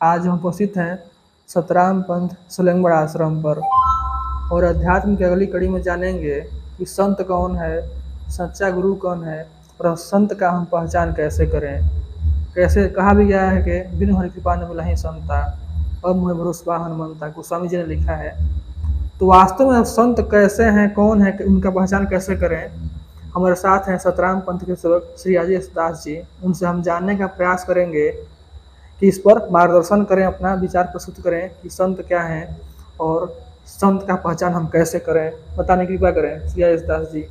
आज हम उपस्थित हैं सतराम पंथ सुलंगबड़ आश्रम पर और अध्यात्म की अगली कड़ी में जानेंगे कि संत कौन है, सच्चा गुरु कौन है और संत का हम पहचान कैसे करें। कैसे कहा भी गया है कि बिनु हरि कृपा न मिलहि संता अब मुझे भरोसा हनुमंता, गोस्वामी जी ने लिखा है। तो वास्तव में संत कैसे हैं, कौन है, उनका पहचान कैसे करें। हमारे साथ हैं सतराम पंथ के सेवक श्री राजेश दास जी। उनसे हम जानने का प्रयास करेंगे कि इस पर मार्गदर्शन करें, अपना विचार प्रस्तुत करें कि संत क्या हैं और संत का पहचान हम कैसे करें। बताने की कृपा करें श्री राजेश दास जी।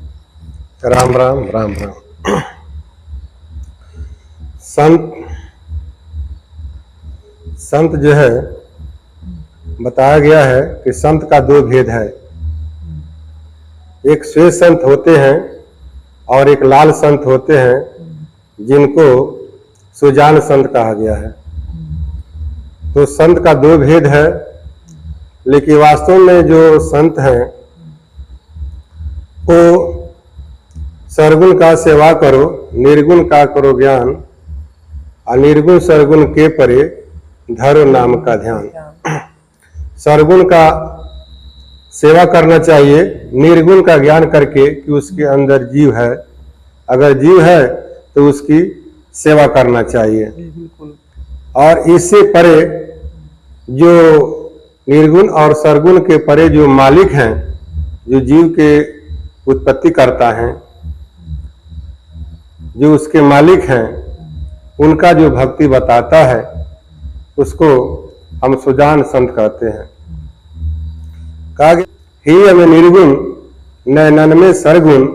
राम राम राम राम। संत जो है, बताया गया है कि संत का दो भेद है। एक श्वेत संत होते हैं और एक लाल संत होते हैं, जिनको सुजान संत कहा गया है। तो संत का दो भेद है, लेकिन वास्तव में जो संत हैं वो सरगुण का सेवा करो, निर्गुण का करो ज्ञान, और निर्गुण सरगुण के परे धरो नाम का ध्यान। सरगुण का सेवा करना चाहिए, निर्गुण का ज्ञान करके कि उसके अंदर जीव है, अगर जीव है तो उसकी सेवा करना चाहिए। और इससे परे जो निर्गुण और सरगुण के परे जो मालिक हैं, जो जीव के उत्पत्ति करता है, जो उसके मालिक हैं, उनका जो भक्ति बताता है उसको हम सुजान संत कहते हैं। कहा गया ही हमें निर्गुण नयनन में सरगुण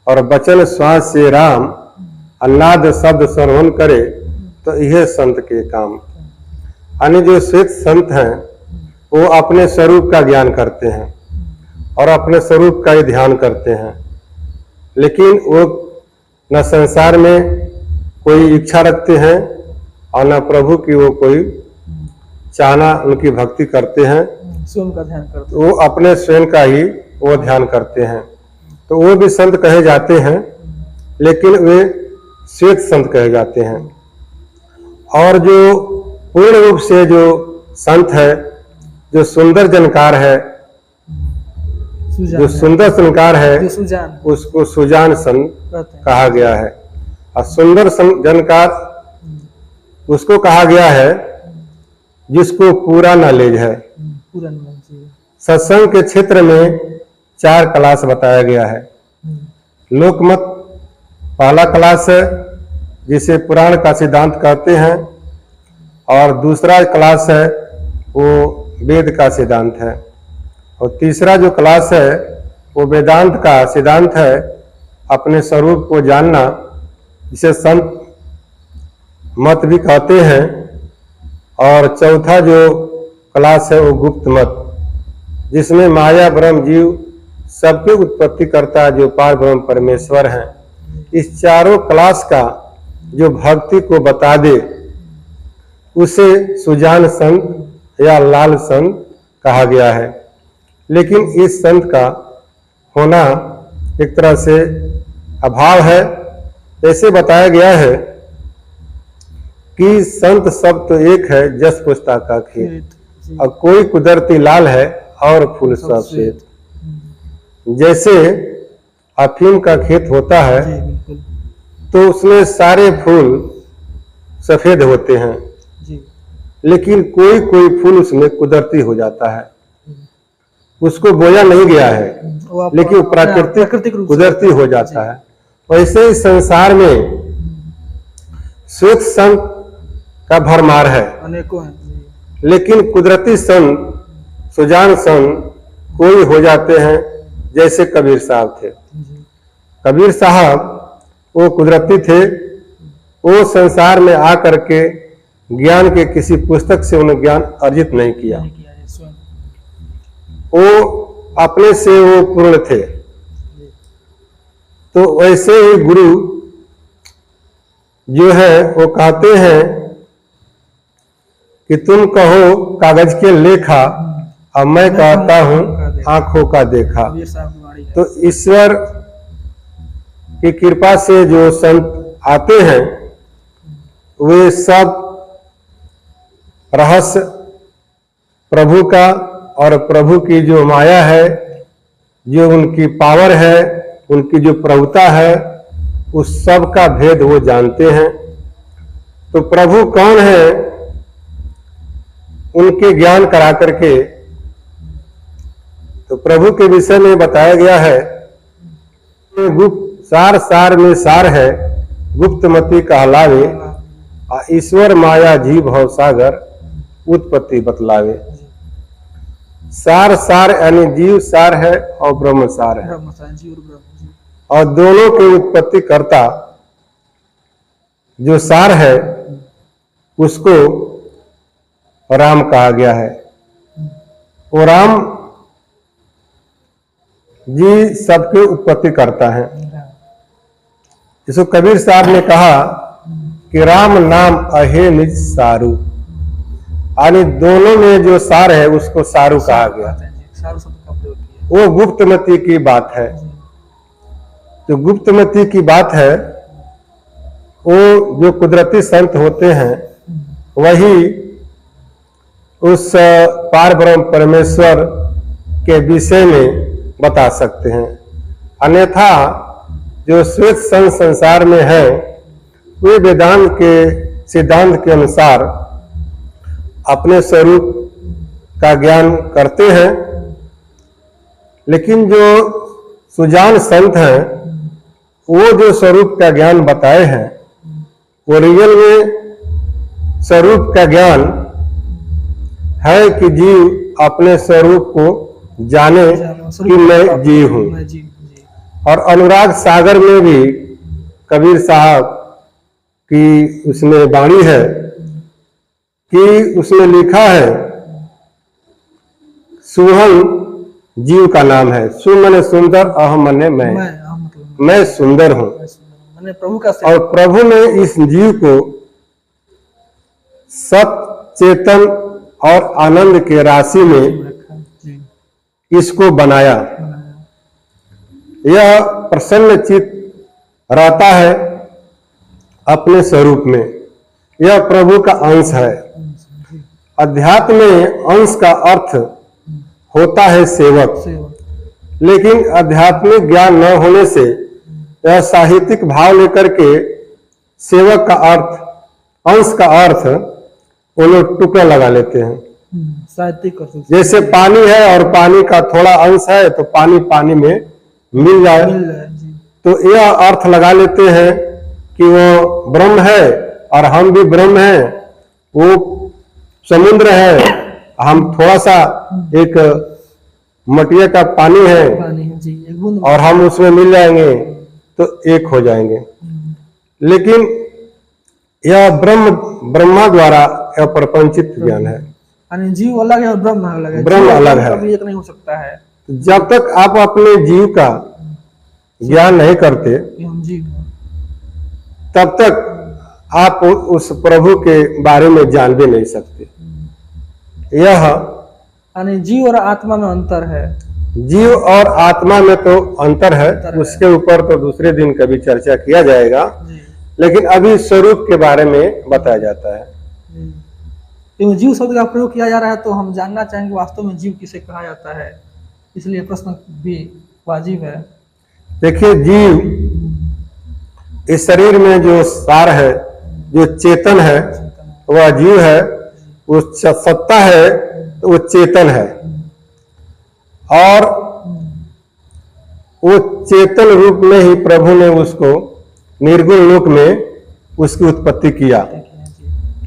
और बचन श्वास से राम, अन्नाद शब्द श्रवण करे तो यह संत के काम। यानी जो श्वेत संत हैं वो अपने स्वरूप का ज्ञान करते हैं और अपने स्वरूप का ही ध्यान करते हैं, लेकिन वो न संसार में कोई इच्छा रखते हैं और न प्रभु की वो कोई चाहना, उनकी भक्ति करते हैं, स्वयं का ध्यान करते हैं। वो अपने स्वयं का ही वो ध्यान करते हैं। तो वो भी संत कहे जाते हैं, लेकिन वे श्वेत संत कहे जाते हैं। और जो पूर्ण रूप से जो संत है, जो सुंदर जनकार है, जो सुंदर संकार है, उसको सुजान संत कहा गया है। और सुंदर जनकार उसको कहा गया है जिसको पूरा नॉलेज है। सत्संग के क्षेत्र में 4 क्लास बताया गया है। लोकमत पहला क्लास है, जिसे पुराण का सिद्धांत कहते हैं, और दूसरा क्लास है वो वेद का सिद्धांत है, और तीसरा जो क्लास है वो वेदांत का सिद्धांत है, अपने स्वरूप को जानना, जिसे संत मत भी कहते हैं। और चौथा जो क्लास है वो गुप्त मत, जिसमें माया ब्रह्म जीव सबके उत्पत्ति करता जो पार ब्रह्म परमेश्वर हैं। इस चारों क्लास का जो भक्ति को बता दे उसे सुजान संत या लाल संत कहा गया है। लेकिन इस संत का होना एक तरह से अभाव है। ऐसे बताया गया है कि संत सब तो एक है, जस पुस्ता का खेत, और कोई कुदरती लाल है और फूल सब श्वेत। जैसे अफीम का खेत होता है तो उसमें सारे फूल सफेद होते हैं, लेकिन कोई कोई फूल उसमें कुदरती हो जाता है, उसको बोया नहीं गया है, लेकिन वो प्राकृतिक कुदरती हो जाता है। वैसे ही संसार में श्वेत संत का भरमार है, अनेकों हैं, लेकिन कुदरती संत सुजान संत कोई हो जाते हैं। जैसे कबीर साहब थे। कबीर साहब वो कुदरती थे, वो संसार में आकर के ज्ञान के किसी पुस्तक से उन्हें ज्ञान अर्जित नहीं किया, वो अपने से वो पूर्ण थे। तो वैसे ही गुरु जो है वो कहते हैं कि तुम कहो कागज के लेखा, अब मैं कहता हूं आंखों का देखा। तो ईश्वर की कृपा से जो संत आते हैं वे सब रहस्य प्रभु का और प्रभु की जो माया है, जो उनकी पावर है, उनकी जो प्रभुता है, उस सब का भेद वो जानते हैं। तो प्रभु कौन है, उनके ज्ञान करा करके तो प्रभु के विषय में बताया गया है, गुप्त सार सार में सार है, गुप्तमति कहलावे, ईश्वर माया जीव भव सागर, उत्पत्ति बतलावे। सार सार यानी जीव सार है और ब्रह्म सार है, और दोनों के उत्पत्ति करता जो सार है उसको राम कहा गया है। वो राम जी सबके उत्पत्ति करता है। इसको कबीर साहब ने कहा कि राम नाम अहे निज सारू, यानी दोनों में जो सार है उसको सारू कहा गया। वो गुप्तमति की बात है। जो गुप्तमति की बात है, वो जो कुदरती संत होते हैं वही उस पार ब्रह्म परमेश्वर के विषय में बता सकते हैं। अन्यथा जो श्वेत संसार में है वे वेदांत के सिद्धांत के अनुसार अपने स्वरूप का ज्ञान करते हैं, लेकिन जो सुजान संत हैं वो जो स्वरूप का ज्ञान बताए हैं वो रियल में स्वरूप का ज्ञान है कि जीव अपने स्वरूप को जाने कि मैं जीव हूँ। और अनुराग सागर में भी कबीर साहब की उसमें वाणी है कि उसमें लिखा है, सुहम जीव का नाम है, सु मने सुंदर, अहम मने मैं सुंदर हूँ। प्रभु का और प्रभु ने इस जीव को सत चेतन और आनंद के राशि में इसको बनाया। यह प्रसन्न चित्त रहता है अपने स्वरूप में, यह प्रभु का अंश है। अध्यात्म में अंश का अर्थ होता है सेवक, लेकिन आध्यात्मिक ज्ञान न होने से यह साहित्यिक भाव लेकर के सेवक का अर्थ, अंश का अर्थ वो लोग टुकड़ा लगा लेते हैं। जैसे पानी है और पानी का थोड़ा अंश है तो पानी पानी में मिल जाए, तो यह अर्थ लगा लेते हैं कि वो ब्रह्म है और हम भी ब्रह्म हैं। वो समुद्र है, हम थोड़ा सा एक मटिया का पानी है और हम उसमें मिल जाएंगे तो एक हो जाएंगे। लेकिन यह ब्रह्मा द्वारा यह प्रपंचित ज्ञान है। जीव अलग है और ब्रह्म अलग है। ब्रह्म अलग है, कभी एक नहीं हो सकता है। जब तक आप अपने जीव का ज्ञान नहीं करते तब तक आप उस प्रभु के बारे में जान भी नहीं सकते। यह जीव और आत्मा में अंतर है। जीव और आत्मा में तो अंतर है, उसके ऊपर तो दूसरे दिन कभी चर्चा किया जाएगा, लेकिन अभी स्वरूप के बारे में बताया जाता है। जीव शब्द का प्रयोग किया जा रहा है तो हम जानना चाहेंगे वास्तव में जीव किसे कहा जाता है, इसलिए प्रश्न भी वाजिब है। देखिए, जीव इस शरीर में जो सार है, जो चेतन है, वह जीव है। वो सत्ता है तो वो चेतन है, और वो चेतन रूप में ही प्रभु ने उसको निर्गुण लोक में उसकी उत्पत्ति किया।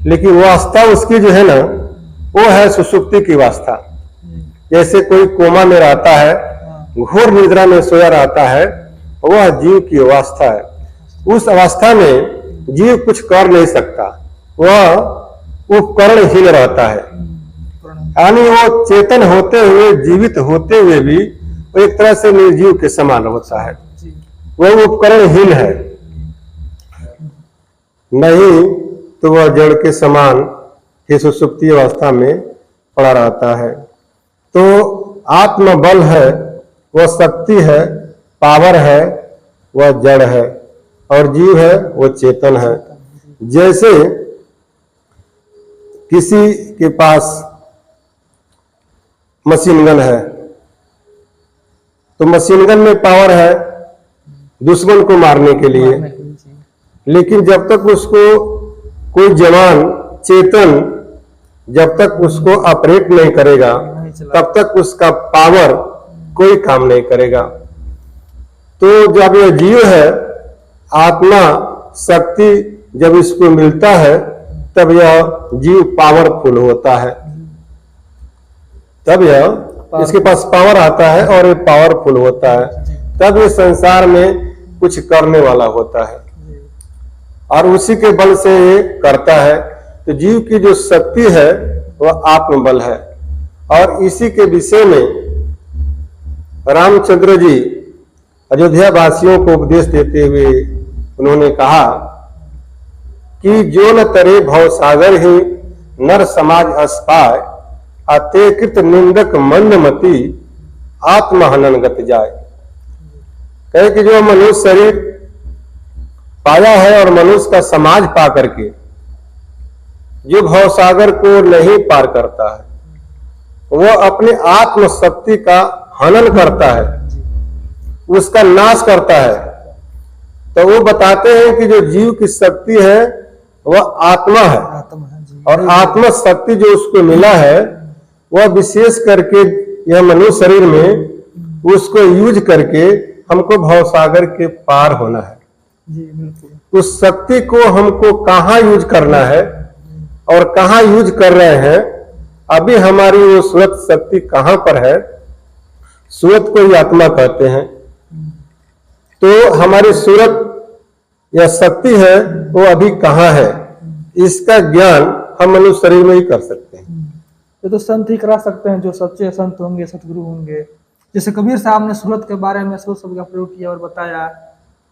लेकिन वास्ता उसकी जो है ना, वो है सुषुप्ति की वास्ता। जैसे कोई कोमा में रहता है, घोर निद्रा में सोया रहता है, वह जीव की अवस्था है। उस अवस्था में जीव कुछ कर नहीं सकता, वह उपकरणहीन रहता है। यानी वो चेतन होते हुए, जीवित होते हुए भी वो एक तरह से निर्जीव के समान होता है, वह उपकरणहीन है। नहीं तो वह जड़ के समान ही सुषुप्ति अवस्था में पड़ा रहता है। तो आत्मबल है, वह शक्ति है, पावर है, वह जड़ है, और जीव है वो चेतन है। जैसे किसी के पास मशीन गन है तो मशीन गन में पावर है दुश्मन को मारने के लिए, लेकिन जब तक उसको कोई जवान चेतन जब तक उसको ऑपरेट नहीं करेगा तब तक उसका पावर कोई काम नहीं करेगा। तो जब यह जीव है, आत्मा शक्ति जब इसको मिलता है तब यह जीव पावरफुल होता है, तब यह इसके पास पावर आता है और ये पावरफुल होता है, तब ये संसार में कुछ करने वाला होता है और उसी के बल से ये करता है। तो जीव की जो शक्ति है वह आत्मबल है और इसी के विषय में रामचंद्र जी अयोध्या वासियों को उपदेश देते हुए उन्होंने कहा कि जो न तरे भव सागर ही नर समाज अस्पाय अतेकृत निंदक मंदमती आत्महनन गत जाए। कहे कि जो मनुष्य शरीर पाया है और मनुष्य का समाज पा करके जो भवसागर को नहीं पार करता है वह अपने आत्म शक्ति का हनन करता है, उसका नाश करता है। तो वो बताते हैं कि जो जीव की शक्ति है वह आत्मा है और आत्मा शक्ति जो उसको मिला है वह विशेष करके यह मनुष्य शरीर में उसको यूज करके हमको भवसागर के पार होना है। उस शक्ति को हमको कहाँ यूज करना है और कहाँ यूज कर रहे हैं, अभी हमारी वो सूरत शक्ति कहाँ पर है, सूरत को ही आत्मा कहते हैं। तो हमारी सूरत या शक्ति है वो अभी कहाँ है, इसका ज्ञान हम मनुष्य शरीर में ही कर सकते हैं। ये तो संत ही करा सकते हैं, जो सच्चे संत होंगे, सतगुरु होंगे। जैसे कबीर साहब ने सूरत के बारे में सूरत शब्द का प्रयोग किया और बताया,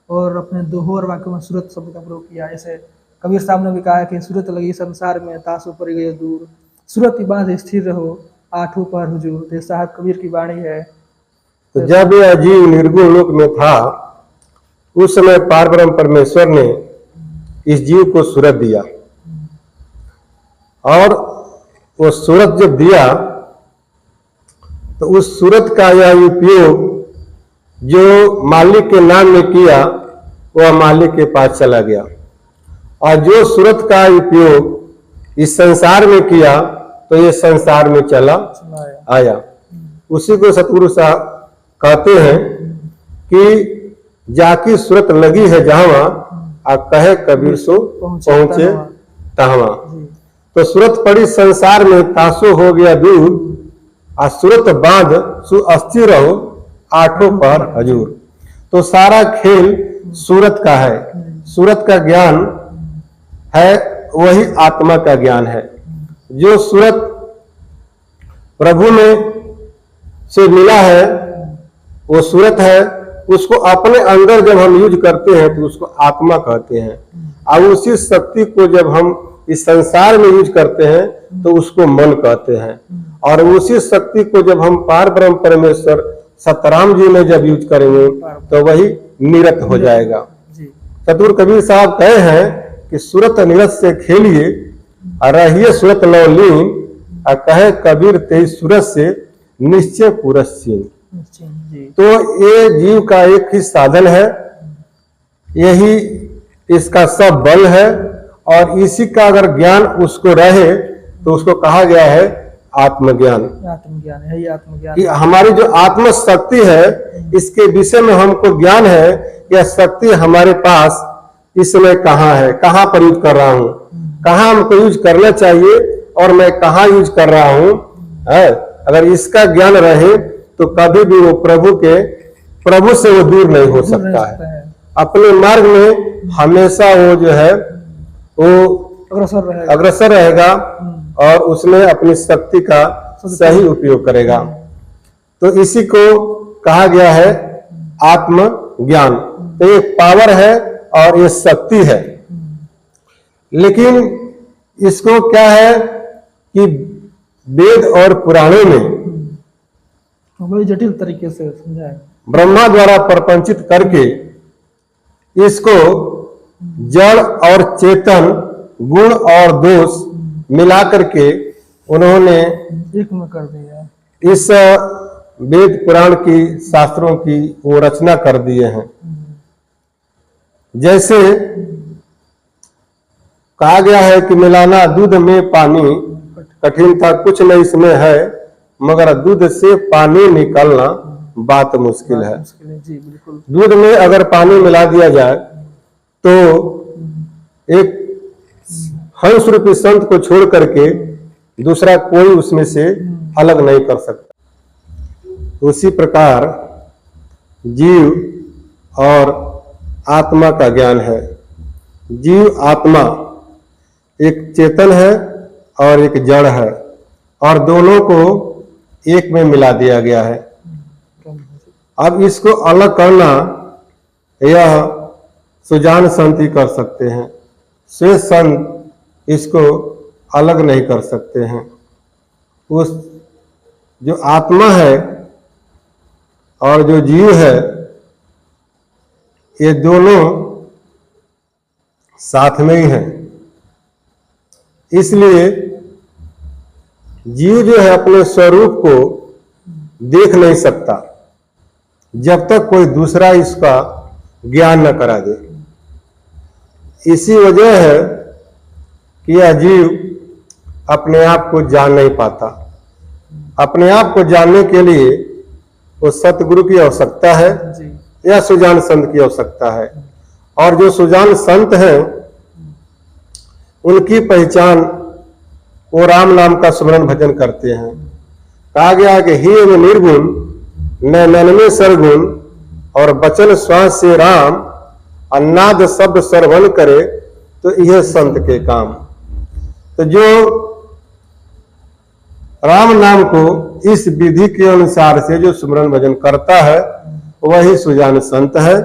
और अपने दोहों और वाक्यों में सूरत शब्द का प्रयोग किया। जैसे कबीर साहब ने भी कहा कि सूरत लगी संसार में तासु पर गए दूर, सूरत की बात स्थिर रहो आठों पर हुजूर। ये साहब कबीर की वाणी है। तो जब यह जीव निर्गुण लोक में था उस समय पारब्रह्म परमेश्वर ने इस जीव को सूरत दिया और वो सूरत जब दिया तो उस सूरत का यह उपयोग जो मालिक के नाम में किया वह मालिक के पास चला गया, और जो सूरत का उपयोग इस संसार में किया तो ये संसार में चला आया। उसी को सतगुरु साहब कहते हैं कि जाकी सूरत लगी है जहां आ कहे कबीर सो पहुंचे तहवा। तो सूरत पड़ी संसार में तासो हो गया दूर, आ सूरत बांध सु अस्थिर रहो आठों पर हजूर। तो सारा खेल सूरत का है, सूरत का ज्ञान है वही आत्मा का ज्ञान है। जो सूरत प्रभु में से मिला है वो सूरत है, उसको अपने अंदर जब हम यूज करते हैं तो उसको आत्मा कहते हैं, और उसी शक्ति को जब हम इस संसार में यूज करते हैं तो उसको मन कहते हैं, और उसी शक्ति को जब हम पार ब्रह्म परमेश्वर सतराम जी में जब यूज करेंगे तो वही निरत हो जाएगा। सतगुरु कबीर साहब कहे हैं कि सूरत निरत से खेलिए रहिए सूरत लवलीन, कहे कबीर ते सूरत से निश्चय पुरस्सीन। तो ये जीव का एक ही साधन है, यही इसका सब बल है, और इसी का अगर ज्ञान उसको रहे तो उसको कहा गया है आत्मज्ञान। आत्मज्ञान है ही आत्मज्ञान। कि हमारी जो आत्म शक्ति है इसके विषय में हमको ज्ञान है, यह शक्ति हमारे पास इस समय कहाँ है, कहाँ पर यूज कर रहा हूँ, कहाँ हमको यूज करना चाहिए और मैं कहाँ यूज कर रहा हूँ। अगर इसका ज्ञान रहे तो कभी भी वो प्रभु से वो दूर नहीं हो सकता है। अपने मार्ग में हमेशा वो जो है वो अग्रसर रहेगा और उसमें अपनी शक्ति का सही उपयोग करेगा। तो इसी को कहा गया है आत्म ज्ञान। तो ये पावर है और ये शक्ति है, लेकिन इसको क्या है कि वेद और पुराणों में बड़ी जटिल तरीके से समझाया, ब्रह्मा द्वारा प्रपंचित करके इसको जड़ और चेतन, गुण और दोष मिला करके उन्होंने एक में कर दिया। इस वेद पुराण की शास्त्रों की वो रचना कर दिए हैं। जैसे कहा गया है कि मिलाना दूध में पानी कठिन था कुछ नहीं इसमें है, मगर दूध से पानी निकालना बात मुश्किल है। जी बिल्कुल। दूध में अगर पानी मिला दिया जाए तो एक हंस रूपी संत को छोड़ करके दूसरा कोई उसमें से अलग नहीं कर सकता। उसी प्रकार जीव और आत्मा का ज्ञान है। जीव आत्मा एक चेतन है और एक जड़ है, और दोनों को एक में मिला दिया गया है। अब इसको अलग करना यह सुजान संत ही कर सकते हैं, श्रेष्ठ संत इसको अलग नहीं कर सकते हैं। उस जो आत्मा है और जो जीव है ये दोनों साथ में ही हैं। इसलिए जीव जो है अपने स्वरूप को देख नहीं सकता जब तक कोई दूसरा इसका ज्ञान न करा दे। इसी वजह है कि यह जीव अपने आप को जान नहीं पाता। अपने आप को जानने के लिए वो सतगुरु की आवश्यकता है या सुजान संत की आवश्यकता है। और जो सुजान संत हैं उनकी पहचान वो राम नाम का स्मरण भजन करते हैं। कहा गया कि ही में निर्गुण न मन में सरगुण और बचन श्वास से राम अन्नाद शब्द श्रवण करे तो यह संत के काम। तो जो राम नाम को इस विधि के अनुसार से जो स्मरण भजन करता है वही सुजान संत है,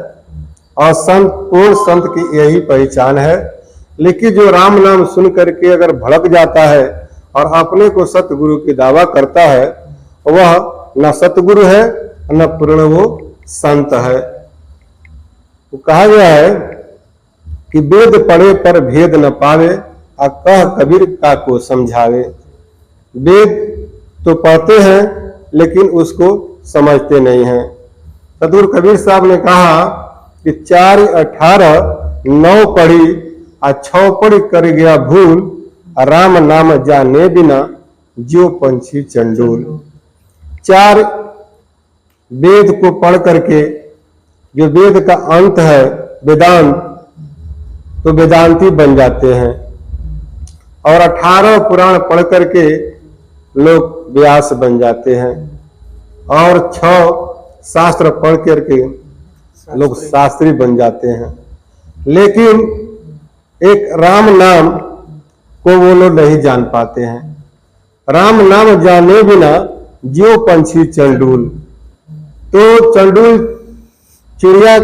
और संत पूर्ण संत की यही पहचान है। लेकिन जो राम नाम सुन करके अगर भड़क जाता है और अपने को सतगुरु की दावा करता है वह न सतगुरु है न पूर्ण वो संत है। तो कहा गया है कि वेद पढ़े पर भेद न पावे आ कह कबीर का को समझावे। वेद तो पढ़ते हैं लेकिन उसको समझते नहीं हैं। सदगुरु कबीर साहब ने कहा कि 4 18 9 पढ़ी आ 6 पढ़ी कर गया भूल, राम नाम जाने बिना जो पंछी चंडूल। 4 वेद को पढ़ करके जो वेद का अंत है वेदांत, तो वेदांती बन जाते हैं। और 18 पुराण पढ़ करके लोग व्यास बन जाते हैं, और 6 शास्त्र पढ़ करके लोग शास्त्री बन जाते हैं। लेकिन एक राम नाम को वो लोग नहीं जान पाते हैं। राम नाम जाने बिना जो पंछी चंडूल। तो चंडूल चिड़िया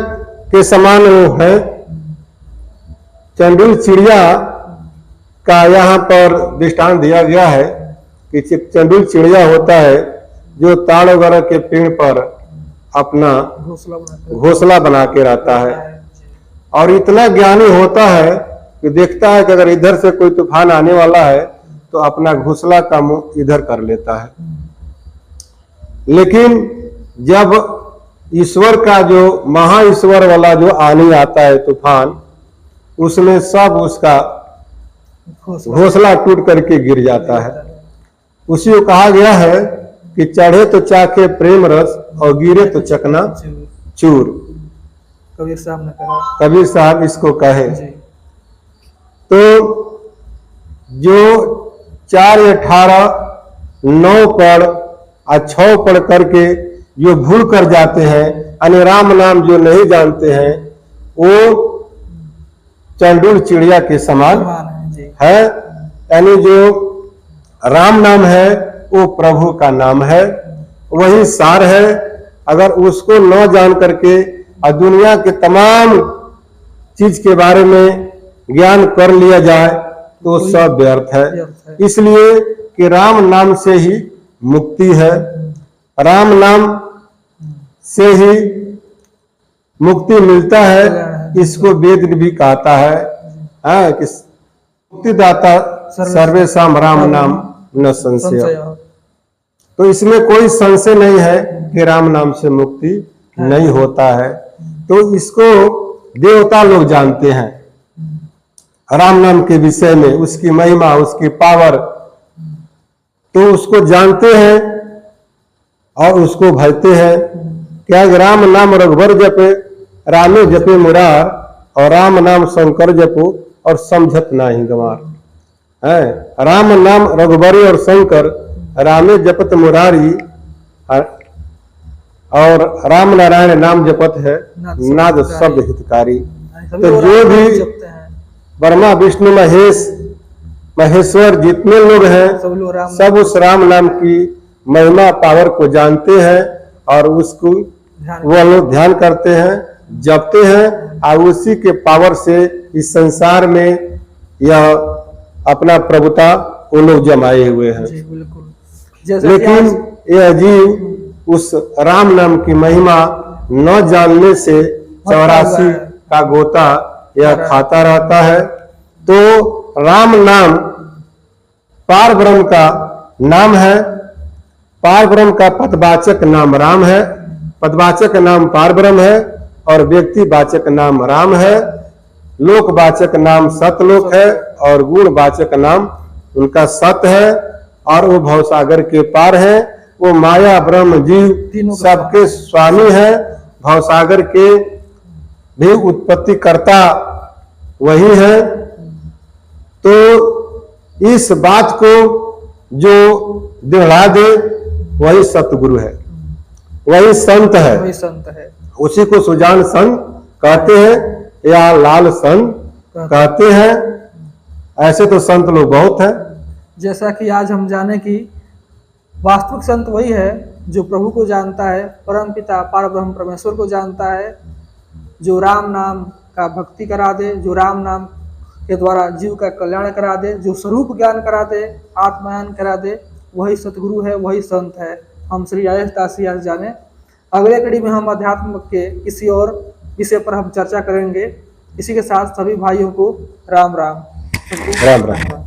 के समान वो है। चंडूल चिड़िया का यहाँ पर दृष्टांत दिया गया है कि चंडूल चिड़िया होता है जो ताड़ वगैरह के पेड़ पर अपना घोंसला बना के रहता है, और इतना ज्ञानी होता है कि देखता है कि अगर इधर से कोई तूफान आने वाला है तो अपना घोंसला का मुंह इधर कर लेता है। लेकिन जब ईश्वर का जो महाईश्वर वाला जो आने आता है तूफान, उसमें सब उसका घोंसला टूट करके गिर जाता है। उसी को कहा गया है कि चढ़े तो चाखे प्रेम रस और गिरे तो चकना चूर। कबीर साहब ने कहा, कबीर साहब इसको कहे। तो जो 4 18 9 पढ़ और 6 पढ़ करके जो भूल कर जाते हैं, यानी राम नाम जो नहीं जानते हैं, वो चंडूल चिड़िया के समान है। यानी जो राम नाम है वो प्रभु का नाम है, वही सार है। अगर उसको न जान करके और दुनिया के तमाम चीज के बारे में ज्ञान कर लिया जाए तो सब व्यर्थ है। इसलिए कि राम नाम से ही मुक्ति है, राम नाम से ही मुक्ति मिलता है। इसको वेद भी कहता है कि मुक्तिदाता सर्वेषां राम नाम न संशय। संशय। तो इसमें कोई संशय नहीं है कि राम नाम से मुक्ति नहीं होता है। तो इसको देवता लोग जानते हैं, राम नाम के विषय में, उसकी महिमा, उसकी पावर, तो उसको जानते हैं और उसको भजते हैं। क्या राम नाम रघुबर जपे, रामे जपे मुरार, और राम नाम शंकर जपो और समझत नाही गंवार है। राम नाम रघुबरी और शंकर, रामे जपत मुरारी, और राम नारायण नाम जपत है नाद शब्द हितकारी। तो जो भी ब्रह्मा विष्णु महेश्वर जितने लोग हैं सब उस राम नाम की महिमा पावर को जानते हैं और उसको वो लोग ध्यान करते हैं, जपते हैं, और उसी के पावर से इस संसार में यह अपना प्रभुता वो लोग जमाए हुए हैं। लेकिन यह जीव उस राम नाम की महिमा न जानने से 84 का गोता यह खाता रहता है। तो राम नाम पार ब्रह्म का नाम है, पार ब्रह्म का पदवाचक नाम राम है, पदवाचक नाम पार ब्रह्म है, और व्यक्ति वाचक नाम राम है, लोकवाचक नाम सतलोक है, और गुणवाचक नाम उनका सत है, और वो भवसागर के पार है। वो माया ब्रह्म जीव सबके स्वामी है, भवसागर के भी उत्पत्ति करता वही है। तो इस बात को जो दिखला दे वही सतगुरु है, वही संत है, वही संत है। उसी को सुजान संत कहते हैं या लाल संत कहते हैं। ऐसे तो संत लोग बहुत हैं। जैसा कि आज हम जाने कि वास्तविक संत वही है जो प्रभु को जानता है, परम पिता पार ब्रह्म परमेश्वर को जानता है, जो राम नाम का भक्ति करा दे, जो राम नाम के द्वारा जीव का कल्याण करा दे, जो स्वरूप ज्ञान करा दे, आत्मज्ञान करा दे, वही सतगुरु है, वही संत है। हम श्री आयेश दासियास जाने। अगले कड़ी में हम अध्यात्म के किसी और विषय पर हम चर्चा करेंगे। इसी के साथ सभी भाइयों को राम राम। राम राम।